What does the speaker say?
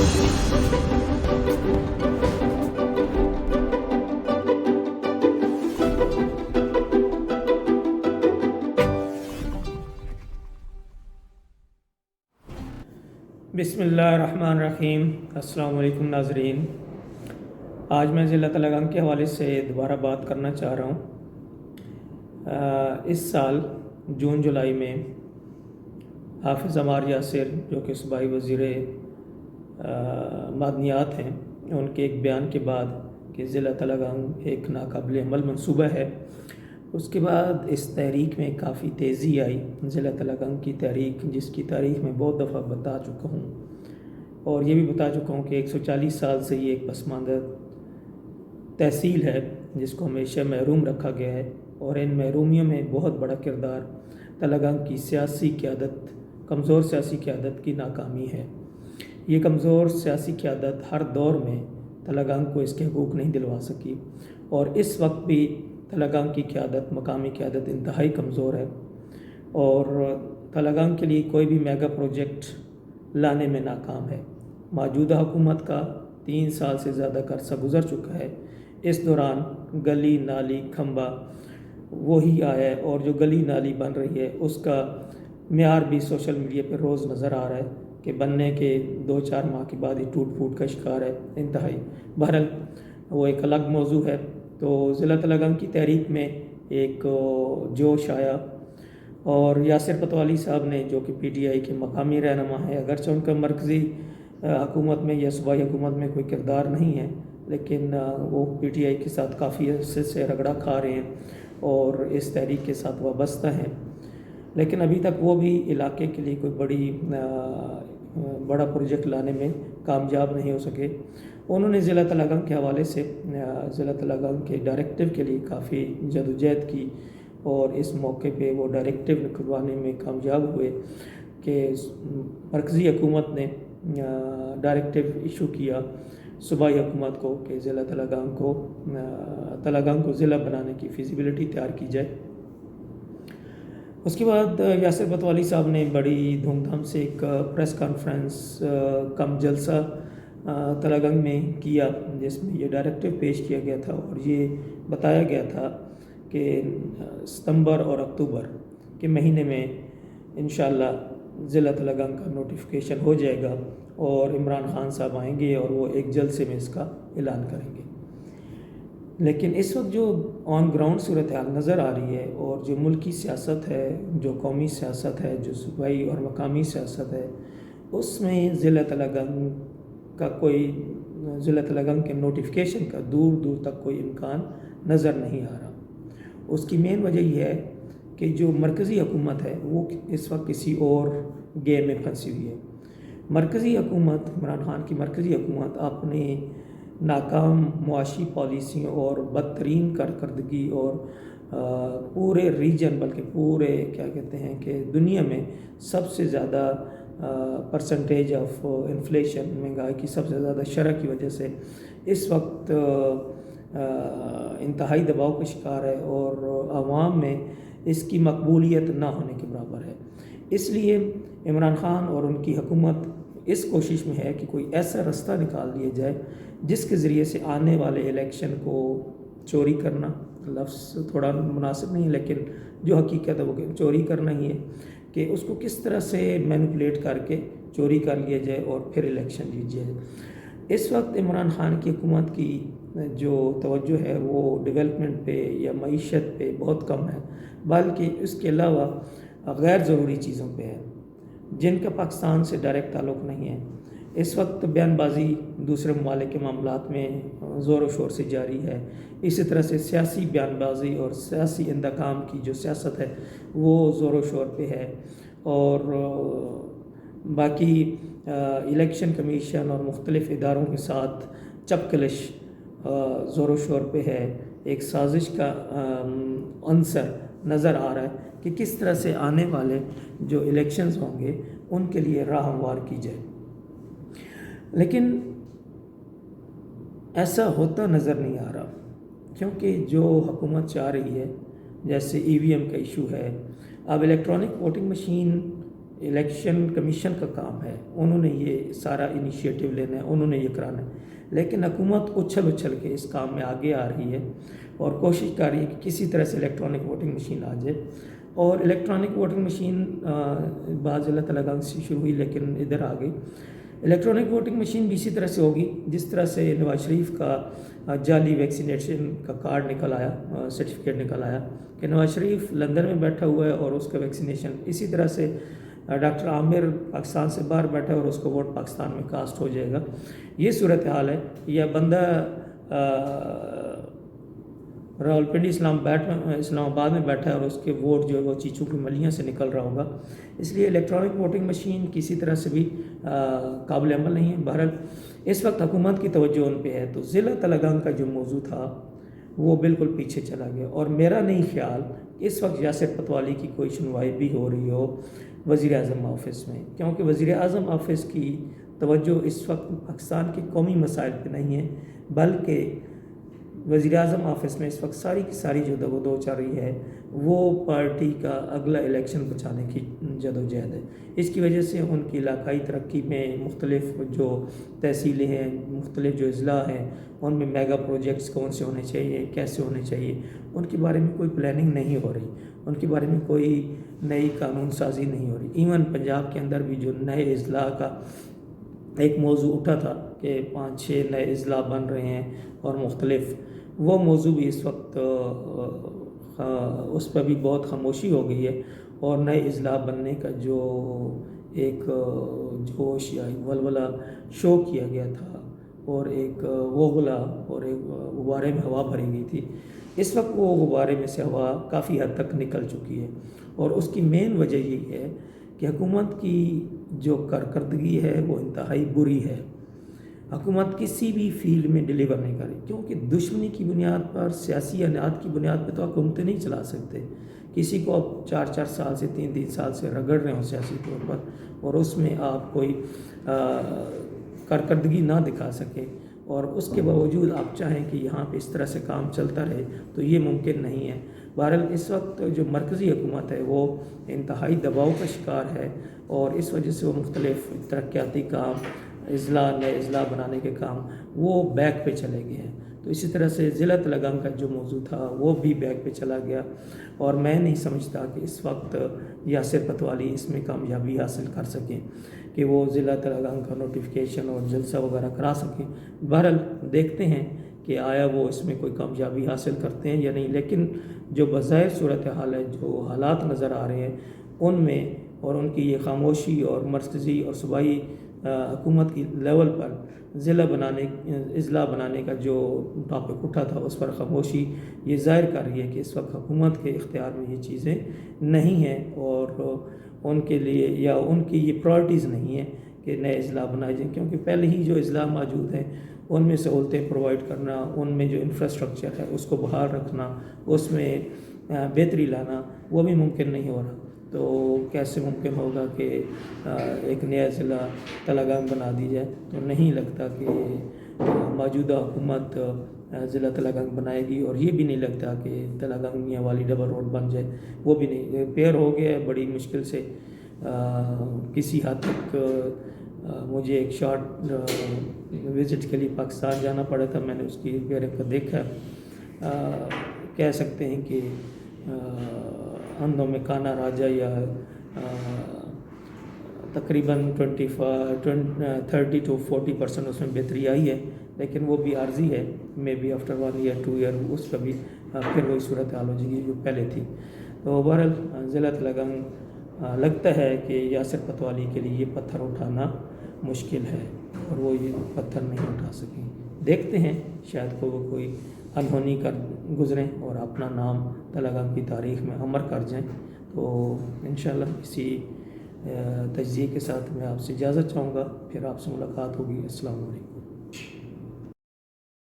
بسم اللہ الرحمن الرحیم۔ السلام علیکم ناظرین، آج میں ضلع تلنگانہ کے حوالے سے دوبارہ بات کرنا چاہ رہا ہوں۔ اس سال جون جولائی میں حافظ عمار یاسر جو کہ صوبائی وزیر معدنیات ہیں، ان کے ایک بیان کے بعد کہ ضلع تلنگانہ ایک ناقابل عمل منصوبہ ہے، اس کے بعد اس تحریک میں کافی تیزی آئی۔ ضلع تلنگانہ کی تحریک، جس کی تاریخ میں بہت دفعہ بتا چکا ہوں اور یہ بھی بتا چکا ہوں کہ 140 سال سے یہ ایک پسماندہ تحصیل ہے جس کو ہمیشہ محروم رکھا گیا ہے، اور ان محرومیوں میں بہت بڑا کردار تلنگانہ کی سیاسی قیادت، کمزور سیاسی قیادت کی ناکامی ہے۔ یہ کمزور سیاسی قیادت ہر دور میں تلنگانہ کو اس کے حقوق نہیں دلوا سکی، اور اس وقت بھی تلنگانہ کی قیادت، مقامی قیادت انتہائی کمزور ہے، اور تلنگانہ کے لیے کوئی بھی میگا پروجیکٹ لانے میں ناکام ہے۔ موجودہ حکومت کا 3 سال سے زیادہ کا عرصہ گزر چکا ہے، اس دوران گلی نالی کھمبا وہی آیا ہے، اور جو گلی نالی بن رہی ہے اس کا معیار بھی سوشل میڈیا پہ روز نظر آ رہا ہے کہ بننے کے 2-4 ماہ کے بعد ہی ٹوٹ پھوٹ کا شکار ہے انتہائی۔ بہرحال وہ ایک الگ موضوع ہے۔ تو ضلع تلنگانہ کی تحریک میں ایک جوش آیا، اور یاسر پتوالی صاحب نے، جو کہ پی ٹی آئی کے مقامی رہنما ہیں، اگرچہ ان کا مرکزی حکومت میں یا صوبائی حکومت میں کوئی کردار نہیں ہے، لیکن وہ پی ٹی آئی کے ساتھ کافی عرصے سے رگڑا کھا رہے ہیں اور اس تحریک کے ساتھ وابستہ ہیں، لیکن ابھی تک وہ بھی علاقے کے لیے کوئی بڑا پروجیکٹ لانے میں کامیاب نہیں ہو سکے۔ انہوں نے ضلع تلنگانہ کے حوالے سے ضلع تلنگانہ کے ڈائریکٹو کے لیے کافی جدوجہد کی، اور اس موقع پہ وہ ڈائریکٹو نکلوانے میں کامیاب ہوئے کہ مرکزی حکومت نے ڈائریکٹو ایشو کیا صوبائی حکومت کو کہ ضلع تلنگانہ کو ضلع بنانے کی فیزیبلٹی تیار کی جائے۔ اس کے بعد یاسر پتوالی صاحب نے بڑی دھوم دھام سے ایک پریس کانفرنس کم جلسہ تلنگانہ میں کیا، جس میں یہ ڈائریکٹو پیش کیا گیا تھا، اور یہ بتایا گیا تھا کہ ستمبر اور اکتوبر کے مہینے میں انشاءاللہ ضلع تلنگانہ کا نوٹیفیکیشن ہو جائے گا، اور عمران خان صاحب آئیں گے اور وہ ایک جلسے میں اس کا اعلان کریں گے۔ لیکن اس وقت جو آن گراؤنڈ صورتحال نظر آ رہی ہے، اور جو ملکی سیاست ہے، جو قومی سیاست ہے، جو صوبائی اور مقامی سیاست ہے، اس میں ضلع تلنگانہ کے نوٹیفیکیشن کا دور دور تک کوئی امکان نظر نہیں آ رہا۔ اس کی مین وجہ یہ ہے کہ جو مرکزی حکومت ہے وہ اس وقت کسی اور گیم میں پھنسی ہوئی ہے۔ مرکزی حکومت، عمران خان کی مرکزی حکومت اپنے ناکام معاشی پالیسیوں اور بدترین کارکردگی اور پورے ریجن، بلکہ پورے کہ دنیا میں سب سے زیادہ پرسنٹیج آف انفلیشن، مہنگائی کی سب سے زیادہ شرح کی وجہ سے اس وقت انتہائی دباؤ کا شکار ہے، اور عوام میں اس کی مقبولیت نہ ہونے کے برابر ہے۔ اس لیے عمران خان اور ان کی حکومت اس کوشش میں ہے کہ کوئی ایسا رستہ نکال دیا جائے جس کے ذریعے سے آنے والے الیکشن کو چوری کرنا، لفظ تھوڑا مناسب نہیں لیکن جو حقیقت ہے وہ چوری کرنا ہی ہے، کہ اس کو کس طرح سے مینپولیٹ کر کے چوری کر لیا جائے اور پھر الیکشن جیت جائے۔ اس وقت عمران خان کی حکومت کی جو توجہ ہے وہ ڈیولپمنٹ پہ یا معیشت پہ بہت کم ہے، بلکہ اس کے علاوہ غیر ضروری چیزوں پہ ہے جن کا پاکستان سے ڈائریکٹ تعلق نہیں ہے۔ اس وقت بیان بازی دوسرے ممالک کے معاملات میں زور و شور سے جاری ہے، اسی طرح سے سیاسی بیان بازی اور سیاسی انتقام کی جو سیاست ہے وہ زور و شور پہ ہے، اور باقی الیکشن کمیشن اور مختلف اداروں کے ساتھ چپکلش زور و شور پہ ہے۔ ایک سازش کا عنصر نظر آ رہا ہے کہ کس طرح سے آنے والے جو الیکشنز ہوں گے ان کے لیے راہ ہموار کی جائے، لیکن ایسا ہوتا نظر نہیں آ رہا، کیونکہ جو حکومت چاہ رہی ہے، جیسے ای وی ایم کا ایشو ہے، اب electronic voting machine election commission کا کام ہے، انہوں نے یہ سارا انیشیٹو لینا ہے، انہوں نے یہ کرانا ہے، لیکن حکومت اچھل کے اس کام میں آگے آ رہی ہے اور کوشش کر رہی ہے کہ کسی طرح سے الیکٹرانک ووٹنگ مشین آ جائے. اور الیکٹرانک ووٹنگ مشین بعض ضلع تلنگانہ سے شروع ہوئی لیکن ادھر آ گئی. الیکٹرانک ووٹنگ مشین بھی اسی طرح سے ہوگی جس طرح سے نواز شریف کا جعلی ویکسینیشن کا کارڈ نکل آیا، سرٹیفکیٹ نکل آیا کہ نواز شریف لندن میں بیٹھا ہوا ہے اور اس کا ویکسینیشن. اسی طرح سے ڈاکٹر عامر پاکستان سے باہر بیٹھا ہے اور اس کو ووٹ پاکستان میں کاسٹ ہو جائے گا. یہ صورتحال ہے. یا بندہ راولپنڈی اسلام آباد میں بیٹھا ہے اور اس کے ووٹ جو ہے وہ چیچو کی ملیاں سے نکل رہا ہوگا. اس لیے الیکٹرانک ووٹنگ مشین کسی طرح سے بھی قابل عمل نہیں ہے. بہرحال اس وقت حکومت کی توجہ ان پہ ہے. تو ضلع تلنگانہ کا جو موضوع تھا وہ بالکل پیچھے چلا گیا، اور میرا نہیں خیال کہ اس وقت یاسر پتوالی کی کوئی سنوائی بھی ہو رہی ہو وزیر اعظم آفس میں، کیونکہ وزیر اعظم آفس کی توجہ اس وقت پاکستان کے قومی مسائل پہ نہیں ہے، بلکہ وزیر اعظم آفس میں اس وقت ساری کی ساری جو دو چل رہی ہے وہ پارٹی کا اگلا الیکشن بچانے کی جدوجہد ہے. اس کی وجہ سے ان کی علاقائی ترقی میں مختلف جو تحصیلیں ہیں، مختلف جو اضلاع ہیں، ان میں میگا پروجیکٹس کون سے ہونے چاہیے، کیسے ہونے چاہیے، ان کے بارے میں کوئی پلاننگ نہیں ہو رہی، ان کے بارے میں کوئی نئی قانون سازی نہیں ہو رہی. ایون پنجاب کے اندر بھی جو نئے اضلاع کا ایک موضوع اٹھا تھا کہ 5-6 نئے اضلاع بن رہے ہیں اور مختلف، وہ موضوع بھی اس وقت اس پہ بھی بہت خاموشی ہو گئی ہے. اور نئے اضلاع بننے کا جو ایک جوش یا ولولہ شو کیا گیا تھا اور ایک وغلا اور ایک غبارے میں ہوا بھری گئی تھی، اس وقت وہ غبارے میں سے ہوا کافی حد تک نکل چکی ہے. اور اس کی مین وجہ یہی ہے کہ حکومت کی جو کارکردگی ہے وہ انتہائی بری ہے. حکومت کسی بھی فیلڈ میں ڈیلیور نہیں کر رہی، کیونکہ دشمنی کی بنیاد پر، سیاسی اناد کی بنیاد پہ تو حکومتیں نہیں چلا سکتے. کسی کو اب 4 سال سے 3 سال سے رگڑ رہے ہوں سیاسی طور پر، اور اس میں آپ کوئی کارکردگی نہ دکھا سکیں اور اس کے باوجود آپ چاہیں کہ یہاں پہ اس طرح سے کام چلتا رہے، تو یہ ممکن نہیں ہے. بہرحال اس وقت جو مرکزی حکومت ہے وہ انتہائی دباؤ کا شکار ہے، اور اس وجہ سے وہ مختلف ترقیاتی کام، نئے اضلاع بنانے کے کام وہ بیک پہ چلے گئے ہیں. تو اسی طرح سے ضلع تلنگانہ کا جو موضوع تھا وہ بھی بیک پہ چلا گیا، اور میں نہیں سمجھتا کہ اس وقت یاسر پتوالی اس میں کامیابی حاصل کر سکیں کہ وہ ضلع تلنگانہ کا نوٹیفیکیشن اور جلسہ وغیرہ کرا سکیں. بہرحال دیکھتے ہیں کہ آیا وہ اس میں کوئی کامیابی حاصل کرتے ہیں یا نہیں. لیکن جو بظاہر صورتحال ہے، جو حالات نظر آ رہے ہیں، ان میں اور ان کی یہ خاموشی اور مرکزی اور صوبائی حکومت کی لیول پر اضلاع بنانے کا جو ٹاپک اٹھا تھا اس پر خاموشی یہ ظاہر کر رہی ہے کہ اس وقت حکومت کے اختیار میں یہ چیزیں نہیں ہیں، اور ان کے لیے یا ان کی یہ پرائرٹیز نہیں ہیں کہ نئے اضلاع بنائے جائیں. کیونکہ پہلے ہی جو اضلاع موجود ہیں ان میں سہولتیں پرووائڈ کرنا، ان میں جو انفراسٹرکچر ہے اس کو بحال رکھنا، اس میں بہتری لانا، وہ بھی ممکن نہیں ہو رہا. تو کیسے ممکن ہوگا کہ ایک نیا ضلع تلنگانہ بنا دی جائے؟ تو نہیں لگتا کہ موجودہ حکومت ضلع تلنگانہ بنائے گی، اور یہ بھی نہیں لگتا کہ تلنگانہ میاں والی ڈبل روڈ بن جائے، وہ بھی نہیں. ریپیئر ہو گیا ہے بڑی مشکل سے. کسی حد تک مجھے ایک شارٹ وزٹ کے لیے پاکستان جانا پڑا تھا، میں نے اس کی ریپیئرنگ کو دیکھا. کہہ سکتے ہیں کہ اندھوں میں کانا راجا، یا تقریباً 30 to 40% اس میں بہتری آئی ہے، لیکن وہ بھی عارضی ہے. May be after 1 year 2 year اس کا بھی پھر وہی صورتحال ہو جائے گی جو پہلے تھی. تو بہرحال ضلع تلنگانہ لگتا ہے کہ یاسر پتوالی کے لیے یہ پتھر اٹھانا مشکل ہے، اور وہ یہ پتھر نہیں اٹھا سکیں. دیکھتے ہیں، شاید کو وہ کوئی انہونی کر گزریں اور اپنا نام تلنگانہ کی تاریخ میں امر کر جائیں. تو انشاءاللہ اسی تجزیے کے ساتھ میں آپ سے اجازت چاہوں گا، پھر آپ سے ملاقات ہوگی. السلام علیکم.